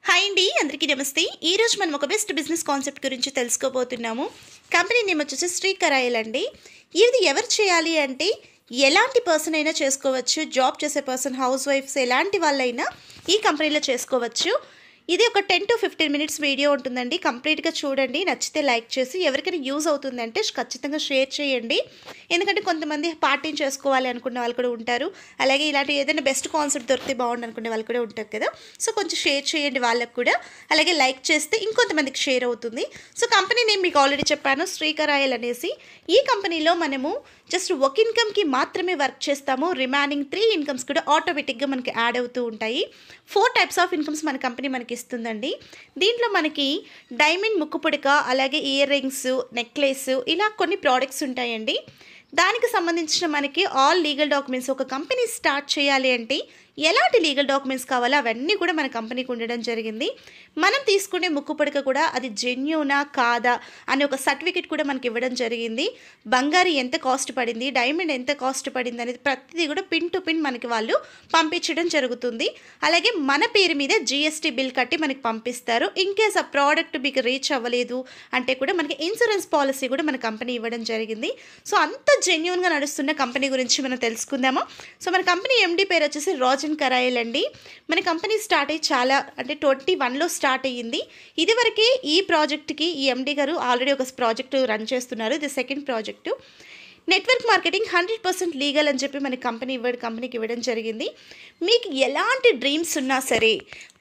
Hi అండి, అందరికీ నమస్తే. ఈరోజు మనం ఒక బెస్ట్ బిజినెస్ కాన్సెప్ట్ గురించి తెలుసుకోబోతున్నాము. కంపెనీ నేమ్ వచ్చేసి శ్రీకరాయల్ అండి. ఇది ఎవరు చేయాలి అంటే ఎలాంటి పర్సన్ అయినా చేసుకోవచ్చు. జాబ్ చేసే పర్సన్, హౌస్ వైఫ్స్, ఎలాంటి వాళ్ళైనా ఈ కంపెనీలో చేసుకోవచ్చు. ఇది ఒక 10 to 15 minutes వీడియో ఉంటుందండి. కంప్లీట్గా చూడండి. నచ్చితే లైక్ చేసి ఎవరికైనా యూజ్ అవుతుందంటే ఖచ్చితంగా షేర్ చేయండి. ఎందుకంటే కొంతమంది పార్టీని చేసుకోవాలి అనుకున్న వాళ్ళు కూడా ఉంటారు. అలాగే ఇలాంటి ఏదైనా బెస్ట్ కాన్సెప్ట్ దొరికితే బాగుండు అనుకునే వాళ్ళు కూడా ఉంటారు కదా. సో కొంచెం షేర్ చేయండి వాళ్ళకు కూడా. అలాగే లైక్ చేస్తే ఇంకొంతమందికి షేర్ అవుతుంది. సో కంపెనీ నేమ్ మీకు ఆల్రెడీ చెప్పాను, శ్రీకరాయల్ అనేసి. ఈ కంపెనీలో మనము జస్ట్ ఒక ఇన్కమ్కి మాత్రమే వర్క్ చేస్తాము. రిమైనింగ్ 3 ఇన్కమ్స్ కూడా ఆటోమేటిక్గా మనకి యాడ్ అవుతూ ఉంటాయి. 4 types ఆఫ్ ఇన్కమ్స్ మన కంపెనీ మనకి ఇస్తుందండి. దీంట్లో మనకి డైమండ్ ముక్కు పుడక, అలాగే ఇయర్ రింగ్స్, నెక్లెస్, ఇలా కొన్ని ప్రోడక్ట్స్ ఉంటాయండి. దానికి సంబంధించిన మనకి ఆల్ లీగల్ డాక్యుమెంట్స్, ఒక కంపెనీ స్టార్ట్ చేయాలి అంటే ఎలాంటి లీగల్ డాక్యుమెంట్స్ కావాలో అవన్నీ కూడా మన కంపెనీకి ఉండడం జరిగింది. మనం తీసుకునే ముక్కు పుడక కూడా అది జెన్యూనా కాదా అనే ఒక సర్టిఫికేట్ కూడా మనకి ఇవ్వడం జరిగింది. బంగారు ఎంత కాస్ట్ పడింది, డైమండ్ ఎంత కాస్ట్ పడింది అనేది ప్రతిదీ కూడా పిన్ టు పిన్ మనకి వాళ్ళు పంపించడం జరుగుతుంది. అలాగే మన పేరు మీద GST బిల్ కట్టి మనకి పంపిస్తారు. ఇన్ కేస్ ఆ ప్రోడక్ట్ మీకు రీచ్ అవ్వలేదు అంటే కూడా మనకి ఇన్సూరెన్స్ పాలసీ కూడా మన కంపెనీ ఇవ్వడం జరిగింది. సో అంత జెన్యూన్గా నడుస్తున్న కంపెనీ గురించి మనం తెలుసుకుందాము. సో మన కంపెనీ MD పేరు వచ్చేసి రాజన్ కరాయల్ అండి. మన కంపెనీ స్టార్ట్ అయ్యి చాలా అంటే 21లో స్టార్ట్ అయ్యింది. ఇదివరకే ఈ ప్రాజెక్ట్కి ఈ MD గారు ఆల్రెడీ ఒక ప్రాజెక్టు రన్ చేస్తున్నారు. ఇది second project. Network marketing 100% legal అని చెప్పి మన కంపెనీకి ఇవ్వడం జరిగింది. మీకు ఎలాంటి డ్రీమ్స్ ఉన్నా సరే,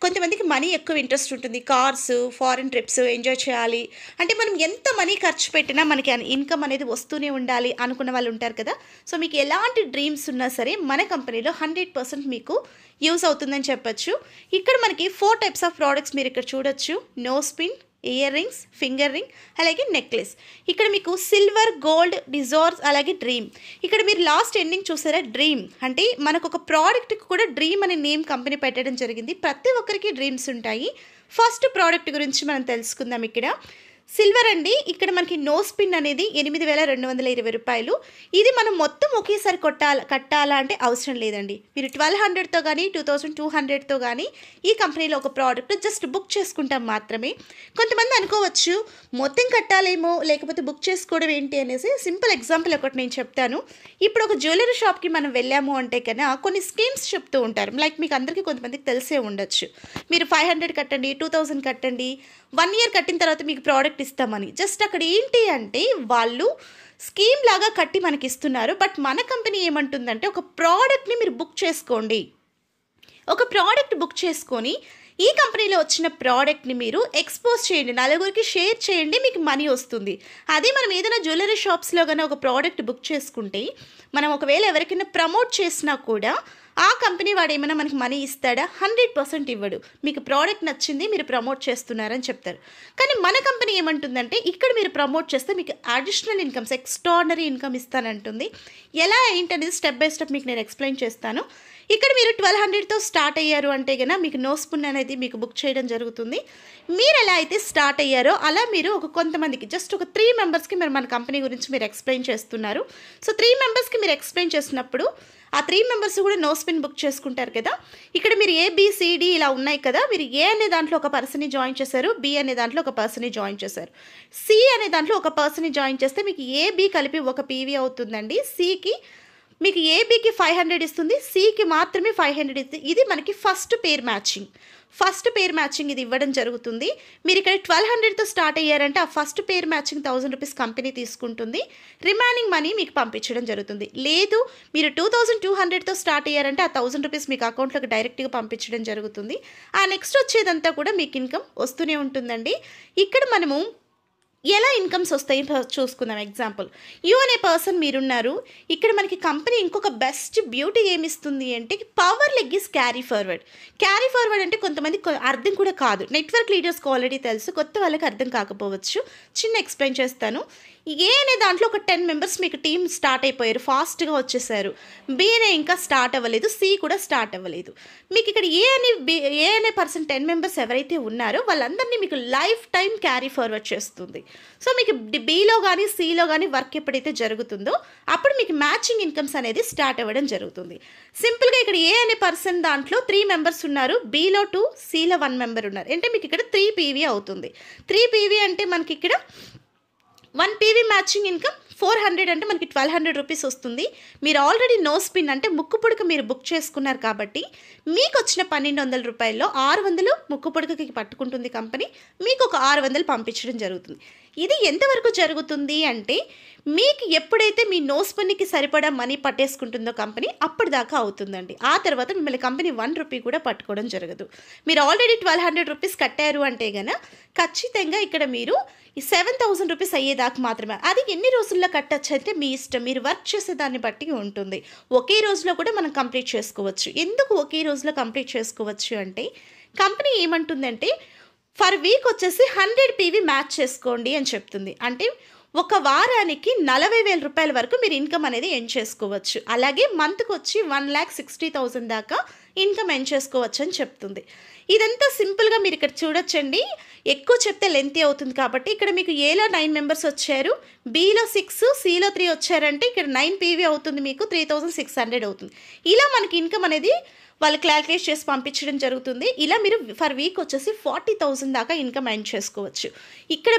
కొంతమందికి మనీ ఎక్కువ ఇంట్రెస్ట్ ఉంటుంది. కార్స్, ఫారిన్ ట్రిప్స్ ఎంజాయ్ చేయాలి అంటే మనం ఎంత మనీ ఖర్చు పెట్టినా మనకి ఇన్కమ్ అనేది వస్తూనే ఉండాలి అనుకున్న వాళ్ళు ఉంటారు కదా. సో మీకు ఎలాంటి డ్రీమ్స్ ఉన్నా సరే మన కంపెనీలో 100% మీకు యూస్ అవుతుందని చెప్పచ్చు. ఇక్కడ మనకి 4 types ఆఫ్ ప్రోడక్ట్స్ మీరు ఇక్కడ చూడొచ్చు. Nose pin, ear rings, finger ring, అలాగే నెక్లెస్. ఇక్కడ మీకు సిల్వర్, గోల్డ్, డిజార్స్, అలాగే డ్రీమ్. ఇక్కడ మీరు లాస్ట్ ఎండింగ్ చూసారా, డ్రీమ్ అంటే మనకు ఒక ప్రోడక్ట్కి కూడా డ్రీమ్ అనే నేమ్ కంపెనీ పెట్టడం జరిగింది. ప్రతి ఒక్కరికి డ్రీమ్స్ ఉంటాయి. ఫస్ట్ ప్రోడక్ట్ గురించి మనం తెలుసుకుందాం. ఇక్కడ సిల్వర్ అండి. ఇక్కడ మనకి నోస్ పిన్ అనేది 8,220 రూపాయలు. ఇది మనం మొత్తం ఒకేసారి కట్టాలా అంటే అవసరం లేదండి. మీరు 1,200తో కానీ 2,200తో కానీ ఈ కంపెనీలో ఒక ప్రోడక్ట్ జస్ట్ బుక్ చేసుకుంటాం మాత్రమే. కొంతమంది అనుకోవచ్చు మొత్తం కట్టాలేమో, లేకపోతే బుక్ చేసుకోవడం ఏంటి అనేసి. సింపుల్ ఎగ్జాంపుల్ ఒకటి నేను చెప్తాను. ఇప్పుడు ఒక జ్యువెలరీ షాప్కి మనం వెళ్ళాము అంటే కన్నా కొన్ని స్కీమ్స్ చెప్తూ ఉంటారు. లైక్ మీకు అందరికీ కొంతమందికి తెలిసే ఉండొచ్చు. మీరు 500 కట్టండి, 2,000 కట్టండి, 1 year కట్టిన తర్వాత మీకు ప్రోడక్ట్ ఇస్తామని. జస్ట్ అక్కడ ఏంటి అంటే వాళ్ళు స్కీమ్ లాగా కట్టి మనకి ఇస్తున్నారు. బట్ మన కంపెనీ ఏమంటుందంటే ఒక ప్రోడక్ట్ని మీరు బుక్ చేసుకోండి. ఒక ప్రోడక్ట్ బుక్ చేసుకొని ఈ కంపెనీలో వచ్చిన ప్రోడక్ట్ని మీరు ఎక్స్పోజ్ చేయండి, నలుగురికి షేర్ చేయండి, మీకు మనీ వస్తుంది. అదే మనం ఏదైనా జ్యువెలరీ షాప్స్లో కానీ ఒక ప్రోడక్ట్ బుక్ చేసుకుంటే మనం ఒకవేళ ఎవరికైనా ప్రమోట్ చేసినా కూడా ఆ కంపెనీ వాడు ఏమైనా మనకి మనీ ఇస్తాడా? 100% ఇవ్వడు. మీకు ప్రోడక్ట్ నచ్చింది, మీరు ప్రమోట్ చేస్తున్నారని చెప్తారు. కానీ మన కంపెనీ ఏమంటుందంటే ఇక్కడ మీరు ప్రమోట్ చేస్తే మీకు అడిషనల్ ఇన్కమ్స్, ఎక్స్ట్రాడినరీ ఇన్కమ్ ఇస్తానంటుంది. ఎలా ఏంటనేది స్టెప్ బై స్టెప్ మీకు నేను ఎక్స్ప్లెయిన్ చేస్తాను. ఇక్కడ మీరు 1,200తో స్టార్ట్ అయ్యారు అంటే కనుక మీకు నోస్ పిన్ అనేది మీకు బుక్ చేయడం జరుగుతుంది. మీరు ఎలా అయితే స్టార్ట్ అయ్యారో అలా మీరు కొంతమందికి జస్ట్ ఒక 3 మెంబర్స్కి మీరు మన కంపెనీ గురించి మీరు ఎక్స్ప్లెయిన్ చేస్తున్నారు. సో 3 మెంబర్స్కి మీరు ఎక్స్ప్లెయిన్ చేసినప్పుడు ఆ 3 మెంబర్స్ కూడా నోస్ పిన్ బుక్ చేసుకుంటారు కదా. ఇక్కడ మీరు ABCD ఇలా ఉన్నాయి కదా. మీరు A అనే దాంట్లో ఒక పర్సన్ని జాయిన్ చేశారు, B అనే దాంట్లో ఒక పర్సన్ని జాయిన్ చేశారు, C అనే దాంట్లో ఒక పర్సన్ని జాయిన్ చేస్తే మీకు AB కలిపి ఒక PV అవుతుందండి. Cకి మీకు ABకి 500 ఇస్తుంది, Cకి మాత్రమే 500 ఇస్తుంది. ఇది మనకి ఫస్ట్ పేర్ మ్యాచింగ్ ఇది ఇవ్వడం జరుగుతుంది. మీరు ఇక్కడ 1,200తో స్టార్ట్ అయ్యారంటే ఆ ఫస్ట్ పేర్ మ్యాచింగ్ 1,000 రూపీస్ కంపెనీ తీసుకుంటుంది. రిమైనింగ్ మనీ మీకు పంపించడం జరుగుతుంది. లేదు మీరు 2,200తో స్టార్ట్ అయ్యారంటే ఆ 1,000 రూపీస్ మీకు అకౌంట్లోకి డైరెక్ట్గా పంపించడం జరుగుతుంది. ఆ నెక్స్ట్ వచ్చేదంతా కూడా మీకు ఇన్కమ్ వస్తూనే ఉంటుందండి. ఇక్కడ మనము ఎలా ఇన్కమ్స్ వస్తాయి చూసుకుందాం. ఎగ్జాంపుల్, యూ అనే పర్సన్ మీరున్నారు. ఇక్కడ మనకి కంపెనీ ఇంకొక బెస్ట్ బ్యూటీ ఏమిస్తుంది అంటే power leg is carry forward అంటే కొంతమంది అర్థం కూడా కాదు. నెట్వర్క్ లీడర్స్కి ఆల్రెడీ తెలుసు, కొత్త వాళ్ళకి అర్థం కాకపోవచ్చు. చిన్న ఎక్స్ప్లెయిన్ చేస్తాను. ఏ అనే దాంట్లో ఒక 10 మెంబర్స్ మీకు టీం స్టార్ట్ అయిపోయారు, ఫాస్ట్గా వచ్చేసారు. B అనే ఇంకా స్టార్ట్ అవ్వలేదు, C కూడా స్టార్ట్ అవ్వలేదు. మీకు ఇక్కడ ఏ అనే పర్సన్ 10 మెంబర్స్ ఎవరైతే ఉన్నారో వాళ్ళందరినీ మీకు లైఫ్ టైం క్యారీ ఫార్వర్డ్ చేస్తుంది. సో మీకు బిలో కానీ సిలో కానీ వర్క్ ఎప్పుడైతే జరుగుతుందో అప్పుడు మీకు మ్యాచింగ్ ఇన్కమ్స్ అనేది స్టార్ట్ అవ్వడం జరుగుతుంది. సింపుల్గా ఇక్కడ ఏ అనే పర్సన్ దాంట్లో 3 మెంబర్స్ ఉన్నారు, బిలో 2, సిలో 1 మెంబర్ ఉన్నారు అంటే మీకు ఇక్కడ 3 PV అవుతుంది. 3 PV అంటే మనకి ఇక్కడ 1 PV మ్యాచింగ్ ఇన్కమ్ 400 అంటే మనకి 1200 రూపీస్ వస్తుంది. మీరు ఆల్రెడీ నో స్పిన్ అంటే ముక్కు పుడక మీరు బుక్ చేసుకున్నారు కాబట్టి మీకు వచ్చిన 1200 రూపాయల్లో 600 ముక్కు పుడకకి పట్టుకుంటుంది కంపెనీ, మీకు ఒక 600 పంపించడం జరుగుతుంది. ఇది ఎంతవరకు జరుగుతుంది అంటే మీకు ఎప్పుడైతే మీ నో స్పిన్కి సరిపడా మనీ పట్టేసుకుంటుందో కంపెనీ అప్పటిదాకా అవుతుందండి. ఆ తర్వాత మిమ్మల్ని కంపెనీ 1 రూపీ కూడా పట్టుకోవడం జరగదు. మీరు ఆల్రెడీ 1200 రూపీస్ కట్టారు అంటే గన ఖచ్చితంగా ఇక్కడ మీరు ఈ 7000 రూపీస్ అయ్యేదాకా మాత్రమే. అది ఎన్ని రోజుల్లో కట్టచ్చు అయితే మీ ఇష్టం, మీరు వర్క్ చేసే దాన్ని బట్టి ఉంటుంది. ఒకే రోజులో కూడా మనం కంప్లీట్ చేసుకోవచ్చు. ఎందుకు ఒకే రోజులో కంప్లీట్ చేసుకోవచ్చు అంటే కంపెనీ ఏమంటుందంటే ఫర్ వీక్ వచ్చేసి 100 PV మ్యాచ్ చేసుకోండి అని చెప్తుంది. అంటే ఒక వారానికి 40,000 రూపాయల వరకు మీరు ఇన్కమ్ అనేది ఎర్న్ చేసుకోవచ్చు. అలాగే మంత్కి వచ్చి 1,60,000 దాకా ఇన్కమ్ ఎర్న్ చేసుకోవచ్చు అని చెప్తుంది. ఇదంతా సింపుల్గా మీరు ఇక్కడ చూడొచ్చండి. ఎక్కువ చెప్తే లెంతీ అవుతుంది కాబట్టి ఇక్కడ మీకు ఏలో 9 మెంబర్స్ వచ్చారు, బిలో 6, సిలో 3 వచ్చారంటే ఇక్కడ 9 PV అవుతుంది, మీకు 3,600 అవుతుంది. ఇలా మనకి ఇన్కమ్ అనేది వాళ్ళు క్యాల్కులేట్ చేసి పంపించడం జరుగుతుంది. ఇలా మీరు ఫర్ వీక్ వచ్చేసి 40,000 దాకా ఇన్కమ్ ఎర్న్ చేసుకోవచ్చు. ఇక్కడ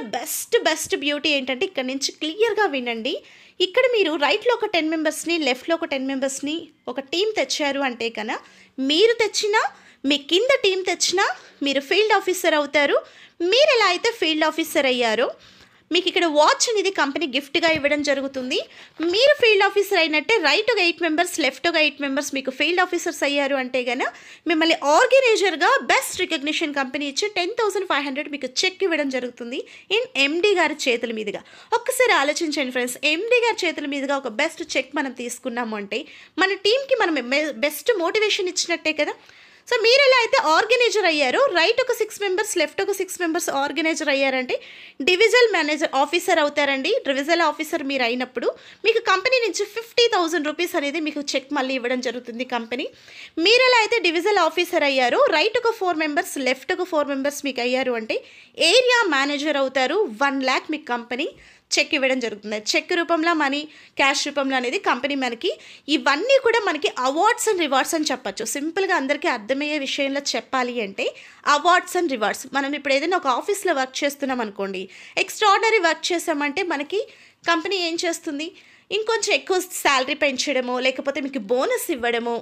బెస్ట్ బ్యూటీ ఏంటంటే ఇక్కడ నుంచి క్లియర్గా వినండి. ఇక్కడ మీరు రైట్లో ఒక 10 మెంబర్స్ని, లెఫ్ట్లో ఒక 10 మెంబర్స్ని ఒక టీం తెచ్చారు అంటే కన్నా మీరు తెచ్చినా మీ కింద టీం తెచ్చినా మీరు ఫీల్డ్ ఆఫీసర్ అవుతారు. మీరు ఎలా అయితే ఫీల్డ్ ఆఫీసర్ అయ్యారో మీకు ఇక్కడ వాచ్ అనేది కంపెనీ గిఫ్ట్గా ఇవ్వడం జరుగుతుంది. మీరు ఫీల్డ్ ఆఫీసర్ అయినట్టే రైట్ ఒక 8 మెంబర్స్, లెఫ్ట్ ఒక 8 మెంబర్స్ మీకు ఫీల్డ్ ఆఫీసర్స్ అయ్యారు అంటే కనుక మిమ్మల్ని ఆర్గనైజర్గా బెస్ట్ రికగ్నిషన్ కంపెనీ ఇచ్చి 10,500 మీకు చెక్ ఇవ్వడం జరుగుతుంది ఇన్ MD గారి చేతుల మీదుగా. ఒక్కసారి ఆలోచించండి ఫ్రెండ్స్, MD గారి చేతుల మీదుగా ఒక బెస్ట్ చెక్ మనం తీసుకున్నాము అంటే మన టీంకి మనం బెస్ట్ మోటివేషన్ ఇచ్చినట్టే కదా. సో మీరు ఎలా అయితే ఆర్గనైజర్ అయ్యారో రైట్ ఒక 6 మెంబర్స్, లెఫ్ట్ ఒక 6 మెంబర్స్ ఆర్గనైజర్ అయ్యారంటే డివిజనల్ మేనేజర్ ఆఫీసర్ అవుతారండి. డివిజనల్ ఆఫీసర్ మీరు అయినప్పుడు మీకు కంపెనీ నుంచి 50,000 రూపీస్ అనేది మీకు చెక్ మళ్ళీ ఇవ్వడం జరుగుతుంది కంపెనీ. మీరు ఎలా అయితే డివిజనల్ ఆఫీసర్ అయ్యారో రైట్ ఒక 4 మెంబర్స్, లెఫ్ట్ ఒక 4 మెంబర్స్ మీకు అయ్యారు అంటే ఏరియా మేనేజర్ అవుతారు. 1 lakh మీకు కంపెనీ చెక్ ఇవ్వడం జరుగుతుంది. చెక్ రూపంలో మనీ, క్యాష్ రూపంలో అనేది కంపెనీ మనకి ఇవన్నీ కూడా మనకి అవార్డ్స్ అండ్ రివార్డ్స్ అని చెప్పచ్చు. సింపుల్గా అందరికీ అర్థమయ్యే విషయంలో చెప్పాలి అంటే అవార్డ్స్ అండ్ రివార్డ్స్. మనం ఇప్పుడు ఏదైనా ఒక ఆఫీస్లో వర్క్ చేస్తున్నాం అనుకోండి, ఎక్స్ట్రాడినరీ వర్క్ చేసామంటే మనకి కంపెనీ ఏం చేస్తుంది, ఇంకొంచెం ఎక్కువ శాలరీ పెంచడమో లేకపోతే మీకు బోనస్ ఇవ్వడమో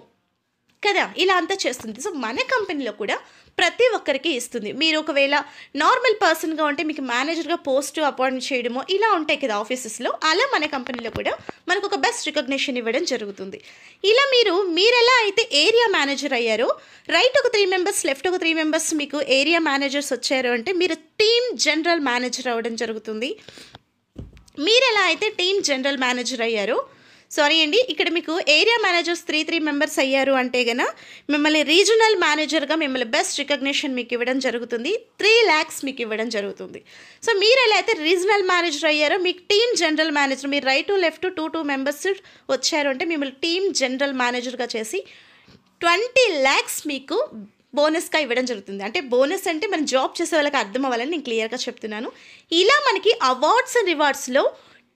కదా, ఇలా అంతా చేస్తుంది. సో మన కంపెనీలో కూడా ప్రతి ఒక్కరికి ఇస్తుంది. మీరు ఒకవేళ నార్మల్ పర్సన్గా ఉంటే మీకు మేనేజర్గా పోస్ట్ అపాయింట్ చేయడమో ఇలా ఉంటాయి కదా ఆఫీసెస్లో, అలా మన కంపెనీలో కూడా మనకు ఒక బెస్ట్ రికగ్నిషన్ ఇవ్వడం జరుగుతుంది. ఇలా మీరు ఎలా అయితే ఏరియా మేనేజర్ అయ్యారో రైట్ ఒక 3 మెంబర్స్, లెఫ్ట్ ఒక 3 మెంబర్స్ మీకు ఏరియా మేనేజర్స్ వచ్చారు అంటే మీరు టీమ్ జనరల్ మేనేజర్ అవ్వడం జరుగుతుంది. మీరు ఎలా అయితే టీమ్ జనరల్ మేనేజర్ అయ్యారో సారీ అండి, ఇక్కడ మీకు ఏరియా మేనేజర్స్ 3 మెంబర్స్ అయ్యారు అంటే గన మిమ్మల్ని రీజనల్ మేనేజర్గా మిమ్మల్ని బెస్ట్ రికగ్నిషన్ మీకు ఇవ్వడం జరుగుతుంది. 3 lakhs మీకు ఇవ్వడం జరుగుతుంది. సో మీరు ఎలా అయితే రీజనల్ మేనేజర్ అయ్యారో మీకు టీమ్ జనరల్ మేనేజర్, మీరు రైట్ లెఫ్ట్ 2 మెంబర్స్ వచ్చారు అంటే మిమ్మల్ని టీమ్ జనరల్ మేనేజర్గా చేసి 20 lakhs మీకు బోనస్గా ఇవ్వడం జరుగుతుంది. అంటే బోనస్ అంటే మనం జాబ్ చేసే వాళ్ళకి అర్థం అవ్వాలని నేను క్లియర్గా చెప్తున్నాను. ఇలా మనకి అవార్డ్స్ అండ్ రివార్డ్స్లో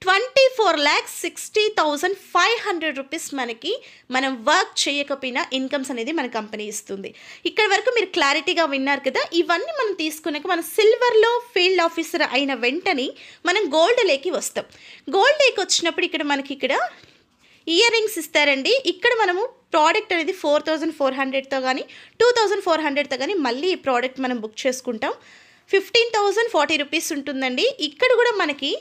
24,60,500 రూపీస్ మనకి మనం వర్క్ చేయకపోయినా ఇన్కమ్స్ అనేది మన కంపెనీ ఇస్తుంది. ఇక్కడ వరకు మీరు క్లారిటీగా విన్నారు కదా. ఇవన్నీ మనం తీసుకున్నాక మనం సిల్వర్లో ఫీల్డ్ ఆఫీసర్ అయిన వెంటనే మనం గోల్డ్ లేకి వస్తాం. గోల్డ్ లేకి వచ్చినప్పుడు ఇక్కడ మనకి ఇక్కడ ఇయర్ రింగ్స్ ఇస్తారండి. ఇక్కడ మనము ప్రోడక్ట్ అనేది 4,400తో కానీ 2,400తో కానీ మళ్ళీ ఈ ప్రోడక్ట్ మనం బుక్ చేసుకుంటాం. 15,040 రూపీస్ ఉంటుందండి. ఇక్కడ కూడా మనకి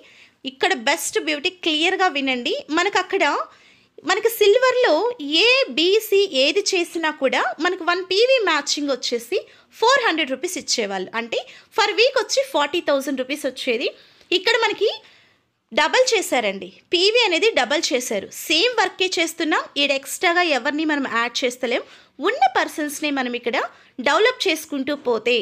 ఇక్కడ బెస్ట్ బ్యూటీ క్లియర్గా వినండి. మనకు సిల్వర్లో ABC ఏది చేసినా కూడా మనకు 1 PV మ్యాచింగ్ వచ్చేసి 400 రూపీస్ ఇచ్చేవాళ్ళు. అంటే ఫర్ వీక్ వచ్చి 40,000 రూపీస్ వచ్చేది. ఇక్కడ మనకి డబల్ చేశారండి, PV అనేది డబల్ చేశారు. సేమ్ వర్కే చేస్తున్నాం, ఈడ ఎక్స్ట్రాగా ఎవరిని మనం యాడ్ చేస్తలేం. ఉన్న పర్సన్స్ని మనం ఇక్కడ డెవలప్ చేసుకుంటూ పోతే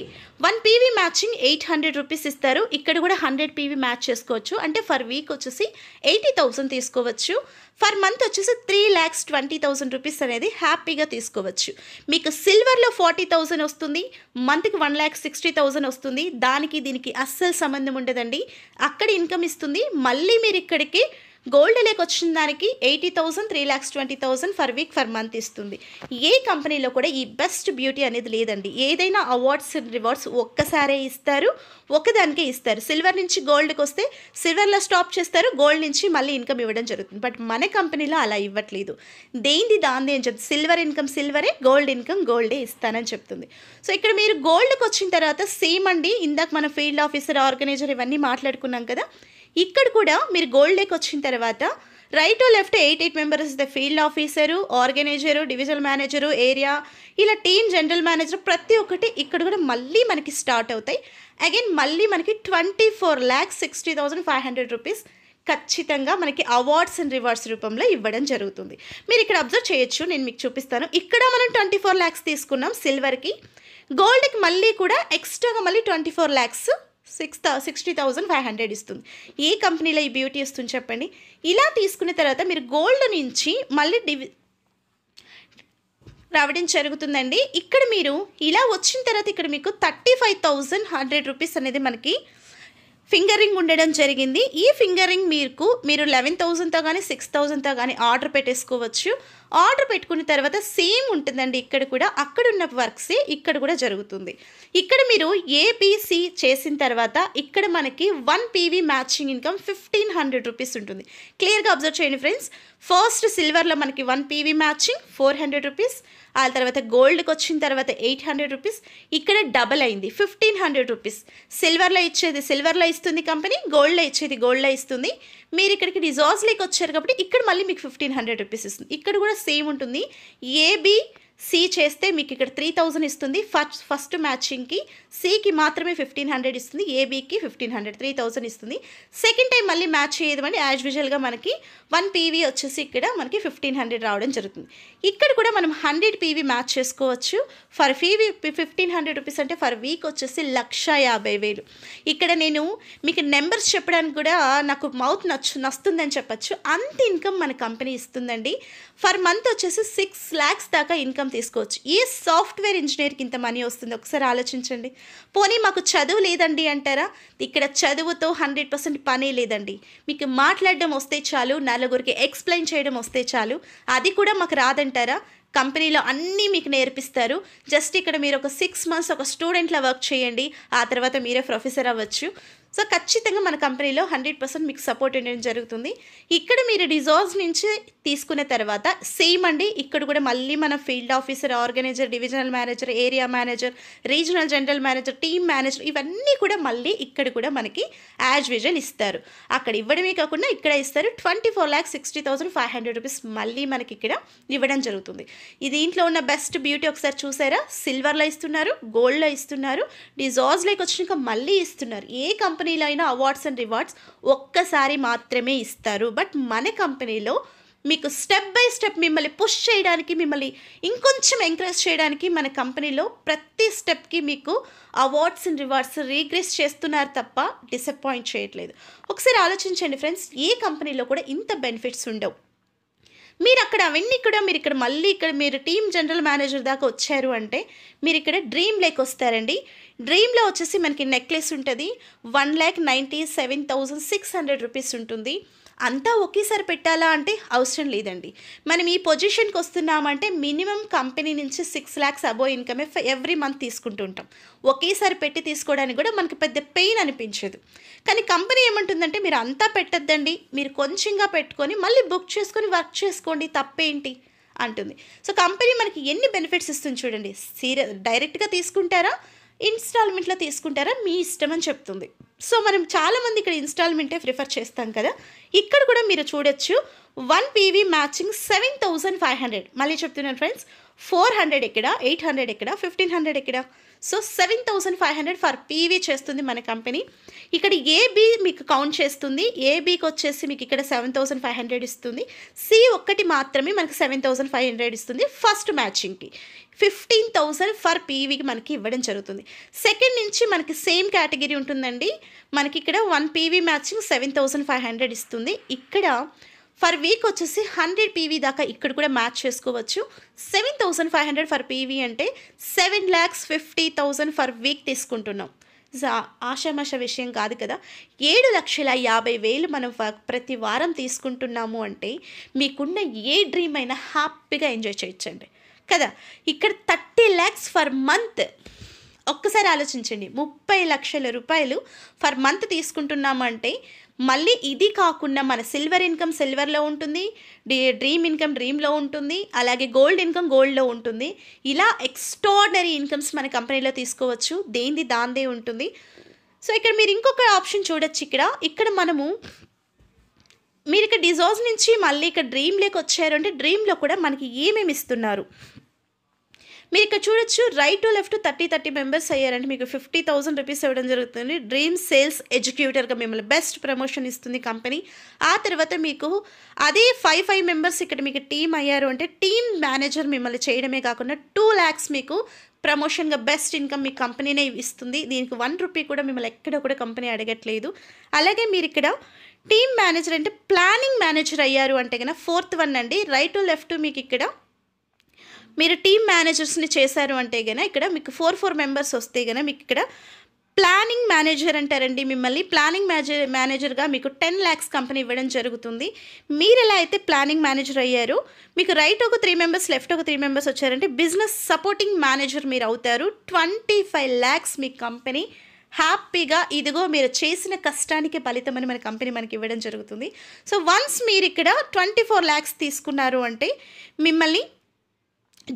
1 పీవీ మ్యాచింగ్ 800 రూపీస్ ఇస్తారు. ఇక్కడ కూడా 100 పీవీ మ్యాచ్ చేసుకోవచ్చు. అంటే ఫర్ వీక్ వచ్చేసి 80,000 తీసుకోవచ్చు. ఫర్ మంత్ వచ్చేసి 3,20,000 రూపీస్ అనేది హ్యాపీగా తీసుకోవచ్చు. మీకు సిల్వర్లో 40,000 వస్తుంది, మంత్కి 1,60,000 వస్తుంది. దానికి దీనికి అస్సలు సంబంధం ఉండదండి. అక్కడ ఇన్కమ్ ఇస్తుంది. మళ్ళీ మీరు ఇక్కడికి గోల్డ్లోకి వచ్చిన దానికి 80,000, 3,20,000 ఫర్ వీక్ ఫర్ మంత్ ఇస్తుంది. ఏ కంపెనీలో కూడా ఈ బెస్ట్ బ్యూటీ అనేది లేదండి. ఏదైనా అవార్డ్స్ రివార్డ్స్ ఒక్కసారే ఇస్తారు, ఒకదానికే ఇస్తారు. సిల్వర్ నుంచి గోల్డ్కి వస్తే సిల్వర్లో స్టాప్ చేస్తారు, గోల్డ్ నుంచి మళ్ళీ ఇన్కమ్ ఇవ్వడం జరుగుతుంది. బట్ మన కంపెనీలో అలా ఇవ్వట్లేదు. దేంది దాంది అని చెప్తుంది. సిల్వర్ ఇన్కమ్ సిల్వరే, గోల్డ్ ఇన్కమ్ గోల్డే ఇస్తానని చెప్తుంది. సో ఇక్కడ మీరు గోల్డ్కి వచ్చిన తర్వాత సేమ్ అండి. ఇందాక మన ఫీల్డ్ ఆఫీసర్, ఆర్గనైజర్ ఇవన్నీ మాట్లాడుకున్నాం కదా. ఇక్కడ కూడా మీరు గోల్డ్లోకి వచ్చిన తర్వాత right to left 8 members the field officer, organiser, divisional manager, area, ఇలా టీమ్ జనరల్ మేనేజర్ ప్రతి ఒక్కటి ఇక్కడ కూడా మళ్ళీ మనకి స్టార్ట్ అవుతాయి. అగైన్ మళ్ళీ మనకి 24,60,500 రూపీస్ ఖచ్చితంగా మనకి అవార్డ్స్ అండ్ రివార్డ్స్ రూపంలో ఇవ్వడం జరుగుతుంది. మీరు ఇక్కడ అబ్జర్వ్ చేయొచ్చు, నేను మీకు చూపిస్తాను. ఇక్కడ మనం 24 lakhs తీసుకున్నాం సిల్వర్కి. గోల్డ్కి మళ్ళీ కూడా ఎక్స్ట్రాగా మళ్ళీ 24 lakhs 60,500 ఇస్తుంది. ఏ కంపెనీలో ఈ బ్యూటీ ఇస్తుంది చెప్పండి. ఇలా తీసుకున్న తర్వాత మీరు గోల్డ్ నుంచి మళ్ళీ రావడం జరుగుతుందండి. ఇక్కడ మీరు ఇలా వచ్చిన తర్వాత ఇక్కడ మీకు 35,100 రూపీస్ అనేది మనకి ఫింగర్ రింగ్ ఉండడం జరిగింది. ఈ ఫింగర్ రింగ్ మీరు 11,000తో కానీ 6,000తో కానీ ఆర్డర్ పెట్టేసుకోవచ్చు. ఆర్డర్ పెట్టుకున్న తర్వాత సేమ్ ఉంటుందండి. ఇక్కడ కూడా అక్కడ ఉన్న వర్క్సే ఇక్కడ కూడా జరుగుతుంది. ఇక్కడ మీరు ఏబిసి చేసిన తర్వాత ఇక్కడ మనకి 1 పీవీ మ్యాచింగ్ ఇన్కమ్ 1,500 రూపీస్ ఉంటుంది. క్లియర్గా అబ్జర్వ్ చేయండి ఫ్రెండ్స్. ఫస్ట్ సిల్వర్లో మనకి 1 పీవీ మ్యాచింగ్ 400 రూపీస్. ఆ తర్వాత గోల్డ్కి వచ్చిన తర్వాత 800 రూపీస్. ఇక్కడ డబల్ అయింది 1,500 రూపీస్. సిల్వర్లో ఇచ్చేది సిల్వర్లో ఇస్తుంది కంపెనీ, గోల్డ్లో ఇచ్చేది గోల్డ్లో ఇస్తుంది. మీరు ఇక్కడికి డిజార్స్లోకి వచ్చారు కాబట్టి ఇక్కడ మళ్ళీ మీకు 1,500 రూపీస్ ఇస్తుంది. ఇక్కడ కూడా సేమ్ ఉంటుంది. ఏబిసి చేస్తే మీకు ఇక్కడ 3,000 ఇస్తుంది ఫస్ట్ మ్యాచింగ్కి. సికి మాత్రమే 1,500 ఇస్తుంది, ఏబికి 1,500, 3,000 ఇస్తుంది. సెకండ్ టైం మళ్ళీ మ్యాచ్ చేయదమండి. యాజ్ యూజువల్గా మనకి 1 పీవీ వచ్చేసి ఇక్కడ మనకి 1,500 రావడం జరుగుతుంది. ఇక్కడ కూడా మనం 100 పీవీ మ్యాచ్ చేసుకోవచ్చు. ఫర్ పీవీ 1,500 రూపీస్ అంటే ఫర్ వీక్ వచ్చేసి 1,50,000. ఇక్కడ నేను మీకు నెంబర్స్ చెప్పడానికి కూడా నాకు మౌత్ నస్తుందని చెప్పచ్చు. అంత ఇన్కమ్ మన కంపెనీ ఇస్తుందండి. ఫర్ మంత్ వచ్చేసి 6 lakhs దాకా ఇన్కమ్ తీసుకోవచ్చు. ఏ సాఫ్ట్వేర్ ఇంజనీర్కి ఇంత మనీ వస్తుంది ఒకసారి ఆలోచించండి. పోనీ మాకు చదువు లేదండి అంటారా? ఇక్కడ చదువుతో 100% పనే లేదండి. మీకు మాట్లాడడం వస్తే చాలు, నలుగురికి ఎక్స్ప్లెయిన్ చేయడం వస్తే చాలు. అది కూడా మాకు రాదంటారా? కంపెనీలో అన్నీ మీకు నేర్పిస్తారు. జస్ట్ ఇక్కడ మీరు ఒక 6 months ఒక స్టూడెంట్లా వర్క్ చేయండి, ఆ తర్వాత మీరే ప్రొఫెసర్ అవ్వచ్చు. సో ఖచ్చితంగా మన కంపెనీలో 100% మీకు సపోర్ట్ ఉండడం జరుగుతుంది. ఇక్కడ మీరు డిజార్స్ నుంచి తీసుకున్న తర్వాత సేమ్ అండి. ఇక్కడ కూడా మళ్ళీ మన field officer, organiser, divisional manager, area manager, regional general manager, team manager ఇవన్నీ కూడా మళ్ళీ ఇక్కడ కూడా మనకి యాజ్ యూజువల్ ఇస్తారు. అక్కడ ఇవ్వడమే కాకుండా ఇక్కడ ఇస్తారు. 24,60,500 రూపీస్ మళ్ళీ మనకి ఇక్కడ ఇవ్వడం జరుగుతుంది. ఇది దీంట్లో ఉన్న బెస్ట్ బ్యూటీ ఒకసారి చూసారా? సిల్వర్లో ఇస్తున్నారు, గోల్డ్లో ఇస్తున్నారు, డిజార్స్లోకి వచ్చినాక మళ్ళీ ఇస్తున్నారు. ఏ కంపెనీలో అయినా అవార్డ్స్ అండ్ రివార్డ్స్ ఒక్కసారి మాత్రమే ఇస్తారు. బట్ మన కంపెనీలో మీకు స్టెప్ బై స్టెప్ మిమ్మల్ని పుష్ చేయడానికి, మిమ్మల్ని ఇంకొంచెం ఎంకరేజ్ చేయడానికి మన కంపెనీలో ప్రతి స్టెప్కి మీకు అవార్డ్స్ అండ్ రివార్డ్స్ రీగ్రెస్ చేస్తున్నారు తప్ప డిసప్పాయింట్ చేయట్లేదు. ఒకసారి ఆలోచించండి ఫ్రెండ్స్, ఏ కంపెనీలో కూడా ఇంత బెనిఫిట్స్ ఉండవు. మీరు అక్కడ అవన్నీ కూడా మీరు ఇక్కడ మళ్ళీ ఇక్కడ మీరు టీమ్ జనరల్ మేనేజర్ దాకా వచ్చారు అంటే మీరు ఇక్కడ డ్రీమ్ లేక్ వస్తారండి. డ్రీమ్లో వచ్చేసి మనకి నెక్లెస్ ఉంటుంది. 1,97,600 రూపీస్ ఉంటుంది. అంతా ఒకేసారి పెట్టాలా అంటే అవసరం లేదండి. మనం ఈ పొజిషన్కి వస్తున్నామంటే మినిమం కంపెనీ నుంచి 6 lakhs అబోవ్ ఇన్కమే ఎవ్రీ మంత్ తీసుకుంటుంటాం. ఒకేసారి పెట్టి తీసుకోవడానికి కూడా మనకు పెద్ద పెయిన్ అనిపించదు. కానీ కంపెనీ ఏమంటుందంటే మీరు అంతా పెట్టద్దండి, మీరు కొంచెంగా పెట్టుకొని మళ్ళీ బుక్ చేసుకొని వర్క్ చేసుకోండి, తప్పేంటి అంటుంది. సో కంపెనీ మనకి ఎన్ని బెనిఫిట్స్ ఇస్తుంది చూడండి. డైరెక్ట్గా తీసుకుంటారా, ఇన్స్టాల్మెంట్లో తీసుకుంటారా, మీ ఇష్టం అని చెప్తుంది. సో మనం చాలామంది ఇక్కడ ఇన్స్టాల్మెంటే ప్రిఫర్ చేస్తాం కదా. ఇక్కడ కూడా మీరు చూడొచ్చు 1 పీవీ మ్యాచింగ్ 7,500. మళ్ళీ చెప్తున్నాను ఫ్రెండ్స్, 400 ఎక్కడ, 800 ఎక్కడ, 1500 ఎక్కడ. సో 7500 ఫర్ పీవీ చేస్తుంది మన కంపెనీ. ఇక్కడ ఏబి మీకు కౌంట్ చేస్తుంది. ఏబికి వచ్చేసి మీకు ఇక్కడ 7500 ఇస్తుంది. సి ఒక్కటి మాత్రమే మనకి 7500 ఇస్తుంది ఫస్ట్ మ్యాచింగ్కి. 15000 ఫర్ పీవీకి మనకి ఇవ్వడం జరుగుతుంది. సెకండ్ నుంచి మనకి సేమ్ కేటగిరీ ఉంటుందండి. మనకి ఇక్కడ 1 పీవీ మ్యాచింగ్ 7500 ఇస్తుంది. ఇక్కడ ఫర్ వీక్ వచ్చేసి 100 పీవీ దాకా ఇక్కడ కూడా మ్యాచ్ చేసుకోవచ్చు. 7500 ఫర్ పీవీ అంటే 7,50,000 ఫర్ వీక్ తీసుకుంటున్నాం. ఆషామాష విషయం కాదు కదా. 7,50,000 మనం ప్రతి వారం తీసుకుంటున్నాము అంటే మీకున్న ఏ డ్రీమ్ అయినా హ్యాపీగా ఎంజాయ్ చేయొచ్చండి కదా. ఇక్కడ 30 lakhs ఫర్ మంత్. ఒక్కసారి ఆలోచించండి, 30 లక్షల రూపాయలు ఫర్ మంత్ తీసుకుంటున్నాము అంటే మళ్ళీ ఇది కాకుండా మన సిల్వర్ ఇన్కమ్ సిల్వర్లో ఉంటుంది, డ్రీమ్ ఇన్కమ్ డ్రీమ్లో ఉంటుంది, అలాగే గోల్డ్ ఇన్కమ్ గోల్డ్లో ఉంటుంది. ఇలా ఎక్స్ట్రాడినరీ ఇన్కమ్స్ మన కంపెనీలో తీసుకోవచ్చు. దేనిది దాందే ఉంటుంది. సో ఇక్కడ మీరు ఇంకొక ఆప్షన్ చూడొచ్చు. ఇక్కడ మనము మీరు ఇక్కడ డిజాజ్ నుంచి మళ్ళీ ఇక్కడ డ్రీమ్లోకి వచ్చారు అంటే డ్రీమ్లో కూడా మనకి ఏమేమి ఇస్తున్నారు మీరు ఇక్కడ చూడొచ్చు. రైట్ టు లెఫ్ట్ 30 మెంబర్స్ అయ్యారంటే మీకు 50,000 రూపీస్ ఇవ్వడం జరుగుతుంది. డ్రీమ్ సేల్స్ ఎడ్యుకేటర్గా మిమ్మల్ని బెస్ట్ ప్రమోషన్ ఇస్తుంది కంపెనీ. ఆ తర్వాత మీకు అదే 5 మెంబర్స్ ఇక్కడ మీకు టీమ్ అయ్యారు అంటే టీమ్ మేనేజర్ మిమ్మల్ని చేయడమే కాకుండా 2 lakhs మీకు ప్రమోషన్గా బెస్ట్ ఇన్కమ్ మీ కంపెనీనే ఇస్తుంది. దీనికి 1 రూపీ కూడా మిమ్మల్ని ఎక్కడ కూడా కంపెనీ అడగట్లేదు. అలాగే మీరు ఇక్కడ టీమ్ మేనేజర్ అంటే ప్లానింగ్ మేనేజర్ అయ్యారు అంటే కన్నా 4th వన్ అండి. రైట్ టు లెఫ్ట్ మీకు ఇక్కడ మీరు టీమ్ మేనేజర్స్ని చేశారు అంటే కనుక ఇక్కడ మీకు 4 మెంబర్స్ వస్తే కనుక మీకు ఇక్కడ ప్లానింగ్ మేనేజర్ అంటారండి. మిమ్మల్ని ప్లానింగ్ మేనేజర్గా మీకు 10 lakhs కంపెనీ ఇవ్వడం జరుగుతుంది. మీరు ఎలా అయితే ప్లానింగ్ మేనేజర్ అయ్యారు మీకు రైట్ ఒక 3 మెంబర్స్ లెఫ్ట్ ఒక 3 మెంబర్స్ వచ్చారంటే బిజినెస్ సపోర్టింగ్ మేనేజర్ మీరు అవుతారు. 25 lakhs మీ కంపెనీ హ్యాపీగా ఇదిగో మీరు చేసిన కష్టానికి ఫలితం అని మన కంపెనీ మనకి ఇవ్వడం జరుగుతుంది. సో వన్స్ మీరు ఇక్కడ 24 lakhs తీసుకున్నారు అంటే మిమ్మల్ని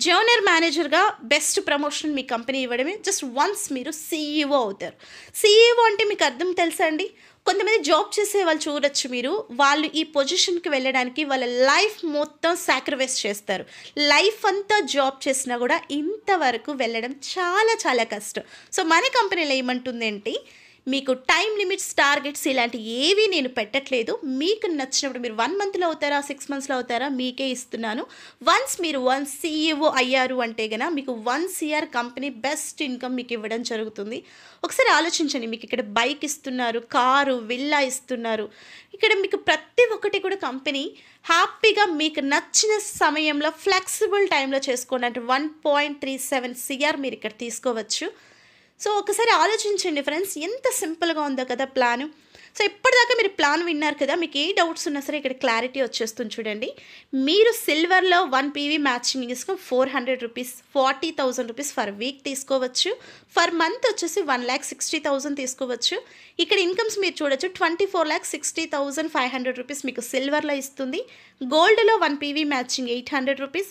జూనియర్ మేనేజర్గా బెస్ట్ ప్రమోషన్ మీ కంపెనీ ఇవ్వడమే. జస్ట్ వన్స్ మీరు CEO అవుతారు. CEO అంటే మీకు అర్థం తెలుసా అండి? కొంతమంది జాబ్ చేసే వాళ్ళు చూడొచ్చు మీరు, వాళ్ళు ఈ పొజిషన్కి వెళ్ళడానికి వాళ్ళ లైఫ్ మొత్తం సాక్రిఫైస్ చేస్తారు. లైఫ్ అంతా జాబ్ చేసినా కూడా ఇంతవరకు వెళ్ళడం చాలా చాలా కష్టం. సో మన కంపెనీలో ఏమంటుందంటే మీకు టైం లిమిట్స్ టార్గెట్స్ ఇలాంటి ఏవి నేను పెట్టట్లేదు. మీకు నచ్చినప్పుడు మీరు 1 monthలో అవుతారా 6 monthsలో అవుతారా మీకే ఇస్తున్నాను. వన్స్ మీరు CEO అయ్యారు అంటే కనుక మీకు 1 year కంపెనీ బెస్ట్ ఇన్కమ్ మీకు ఇవ్వడం జరుగుతుంది. ఒకసారి ఆలోచించండి, మీకు ఇక్కడ బైక్ ఇస్తున్నారు, కారు, విల్లా ఇస్తున్నారు. ఇక్కడ మీకు ప్రతి ఒక్కటి కూడా కంపెనీ హ్యాపీగా మీకు నచ్చిన సమయంలో ఫ్లెక్సిబుల్ టైంలో చేసుకోండి. అంటే 1.37 CR మీరు ఇక్కడ తీసుకోవచ్చు. సో ఒకసారి ఆలోచించండి ఫ్రెండ్స్, ఎంత సింపుల్గా ఉందో కదా ప్లాను. సో ఇప్పటిదాకా మీరు ప్లాన్ విన్నారు కదా, మీకు ఏ డౌట్స్ ఉన్నా సరే ఇక్కడ క్లారిటీ వచ్చేస్తుంది చూడండి. మీరు సిల్వర్లో 1 PV మ్యాచింగ్ తీసుకొని 400 రూపీస్ 40,000 రూపీస్ ఫర్ వీక్ తీసుకోవచ్చు. ఫర్ మంత్ వచ్చేసి 1,60,000 తీసుకోవచ్చు. ఇక్కడ ఇన్కమ్స్ మీరు చూడొచ్చు. 24,60,500 రూపీస్ మీకు సిల్వర్లో ఇస్తుంది. గోల్డ్లో 1 PV matching 800 rupees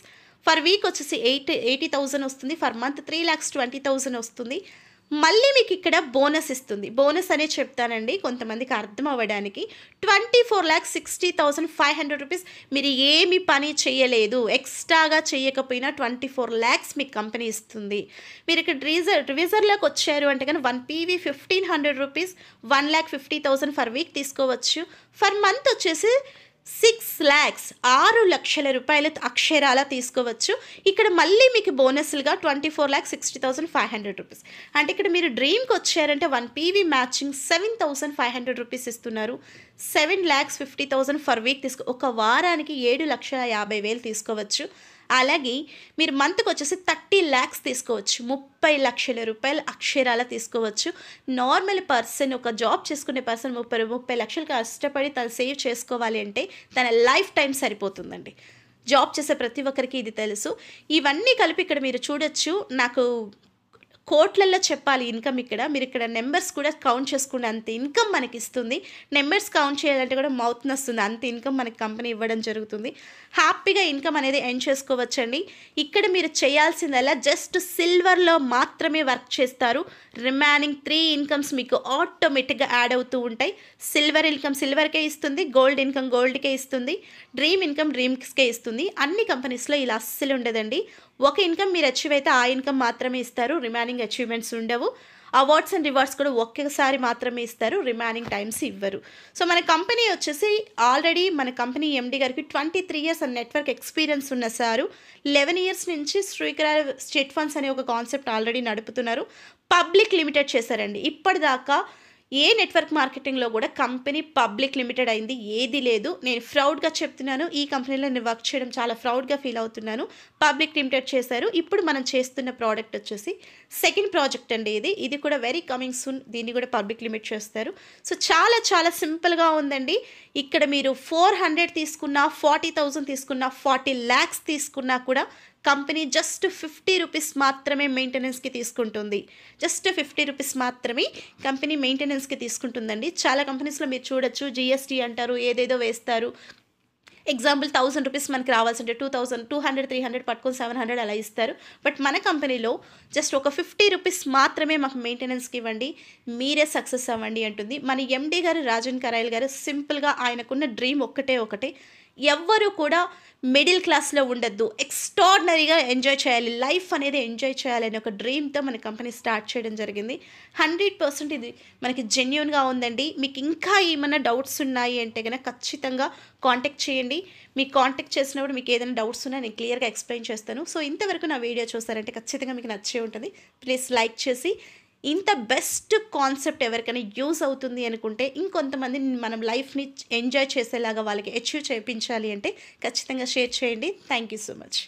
for week వచ్చేసి 80,000 వస్తుంది. ఫర్ మంత్ 3,20,000 వస్తుంది. మళ్ళీ మీకు ఇక్కడ బోనస్ ఇస్తుంది. బోనస్ అనే చెప్తానండి కొంతమందికి అర్థం అవ్వడానికి. 24,60,500 రూపీస్ మీరు ఏమి పని చేయలేదు, ఎక్స్ట్రాగా చేయకపోయినా 24 lakhs మీకు కంపెనీ ఇస్తుంది. మీరు ఇక్కడ రివిజర్లోకి వచ్చారు అంటే కానీ 1 PV 1,500 రూపీస్ 1,50,000 ఫర్ వీక్ తీసుకోవచ్చు. ఫర్ మంత్ వచ్చేసి 6 lakhs 6 లక్షల రూపాయలు అక్షరాల తీసుకోవచ్చు. ఇక్కడ మళ్ళీ మీకు బోనస్లుగా 24,60,500 రూపీస్. అంటే ఇక్కడ మీరు డ్రీమ్కి వచ్చారంటే 1 PV మ్యాచింగ్ 7,500 రూపీస్ ఇస్తున్నారు. 7,50,000 ఫర్ వీక్ ఒక వారానికి 7,50,000 తీసుకోవచ్చు. అలాగే మీరు మంత్కి వచ్చేసి 30 lakhs తీసుకోవచ్చు. 30 లక్షల రూపాయలు అక్షరాల తీసుకోవచ్చు. నార్మల్ పర్సన్, ఒక జాబ్ చేసుకునే పర్సన్ 30 లక్షలు కష్టపడి తను సేవ్ చేసుకోవాలి అంటే తన లైఫ్ టైం సరిపోతుందండి. జాబ్ చేసే ప్రతి ఒక్కరికి ఇది తెలుసు. ఇవన్నీ కలిపి ఇక్కడ మీరు చూడొచ్చు. నాకు కోట్లల్లో చెప్పాలి ఇన్కమ్. ఇక్కడ మీరు ఇక్కడ నెంబర్స్ కూడా కౌంట్ చేసుకుంటే అంత ఇన్కమ్ మనకి ఇస్తుంది. నెంబర్స్ కౌంట్ చేయాలంటే కూడా మౌత్ నొస్తుంది, అంత ఇన్కమ్ మనకి కంపెనీ ఇవ్వడం జరుగుతుంది. హ్యాపీగా ఇన్కమ్ అనేది ఎర్న్ చేసుకోవచ్చండి. ఇక్కడ మీరు చేయాల్సిందల్లా జస్ట్ సిల్వర్లో మాత్రమే వర్క్ చేస్తారు. రిమైనింగ్ 3 ఇన్కమ్స్ మీకు ఆటోమేటిక్గా యాడ్ అవుతూ ఉంటాయి. సిల్వర్ ఇన్కమ్ సిల్వర్కే ఇస్తుంది, గోల్డ్ ఇన్కమ్ గోల్డ్కే ఇస్తుంది, డ్రీమ్ ఇన్కమ్ డ్రీమ్స్కే ఇస్తుంది. అన్ని కంపెనీస్లో ఇలా అస్సలు ఉండదండి. ఒక ఇన్కమ్ మీరు అచీవ్ అయితే ఆ ఇన్కమ్ మాత్రమే ఇస్తారు, రిమైనింగ్ అచీవ్మెంట్స్ ఉండవు. అవార్డ్స్ అండ్ రివార్డ్స్ కూడా ఒకేసారి మాత్రమే ఇస్తారు, రిమైనింగ్ టైమ్స్ ఇవ్వరు. సో మన కంపెనీ వచ్చేసి ఆల్రెడీ మన కంపెనీ ఎండి గారికి 23 ఇయర్స్ అండ్ నెట్వర్క్ ఎక్స్పీరియన్స్ ఉన్న సారు 11 ఇయర్స్ నుంచి శ్రీకర చిట్ ఫండ్స్ అనే ఒక కాన్సెప్ట్ ఆల్రెడీ నడుపుతున్నారు. పబ్లిక్ లిమిటెడ్ చేశారండి. ఇప్పటిదాకా ఏ నెట్వర్క్ మార్కెటింగ్లో కూడా కంపెనీ పబ్లిక్ లిమిటెడ్ అయింది ఏది లేదు. నేను ప్రౌడ్గా చెప్తున్నాను, ఈ కంపెనీలో నేను వర్క్ చేయడం చాలా ప్రౌడ్గా ఫీల్ అవుతున్నాను. పబ్లిక్ లిమిటెడ్ చేశారు. ఇప్పుడు మనం చేస్తున్న ప్రోడక్ట్ వచ్చేసి సెకండ్ ప్రాజెక్ట్ అండి. ఇది కూడా వెరీ కమింగ్ సూన్. దీన్ని కూడా పబ్లిక్ లిమిట్ చేస్తారు. సో చాలా చాలా సింపుల్గా ఉందండి. ఇక్కడ మీరు 400 తీసుకున్నా, 40,000 తీసుకున్నా, 40 lakhs తీసుకున్నా కూడా కంపెనీ జస్ట్ 50 రూపీస్ మాత్రమే మెయింటెనెన్స్కి తీసుకుంటుంది. జస్ట్ 50 రూపీస్ మాత్రమే కంపెనీ మెయింటెనెన్స్కి తీసుకుంటుందండి. చాలా కంపెనీస్లో మీరు చూడొచ్చు, జిఎస్టీ అంటారు, ఏదేదో వేస్తారు. ఎగ్జాంపుల్ 1000 రూపీస్ మనకి రావాల్సింటే 2000, 200, 300 పట్టుకొని 700 అలా ఇస్తారు. బట్ మన కంపెనీలో జస్ట్ ఒక 50 రూపీస్ మాత్రమే మాకు మెయింటెనెన్స్కి ఇవ్వండి, మీరే సక్సెస్ అవ్వండి అంటుంది. మన ఎండి గారు రాజన్ కరాయల్ గారు సింపుల్గా ఆయనకున్న డ్రీమ్ ఒకటే, ఎవ్వరూ కూడా మిడిల్ క్లాస్లో ఉండద్దు, ఎక్స్ట్రాడినరీగా ఎంజాయ్ చేయాలి, లైఫ్ అనేది ఎంజాయ్ చేయాలని ఒక డ్రీమ్తో మన కంపెనీ స్టార్ట్ చేయడం జరిగింది. 100% ఇది మనకి జెన్యూన్గా ఉందండి. మీకు ఇంకా ఏమైనా డౌట్స్ ఉన్నాయి అంటే కనుక ఖచ్చితంగా కాంటాక్ట్ చేయండి. మీకు కాంటాక్ట్ చేసినప్పుడు మీకు ఏదైనా డౌట్స్ ఉన్నా నేను క్లియర్గా ఎక్స్ప్లెయిన్ చేస్తాను. సో ఇంతవరకు నా వీడియో చూసారంటే ఖచ్చితంగా మీకు నచ్చే ఉంటుంది. ప్లీజ్ లైక్ చేసి, ఇంత బెస్ట్ కాన్సెప్ట్ ఎవరికైనా యూజ్ అవుతుంది అనుకుంటే, ఇంకొంతమంది మనం లైఫ్ని ఎంజాయ్ చేసేలాగా వాళ్ళకి అచీవ్ చేయించాలి అంటే ఖచ్చితంగా షేర్ చేయండి. Thank you so much.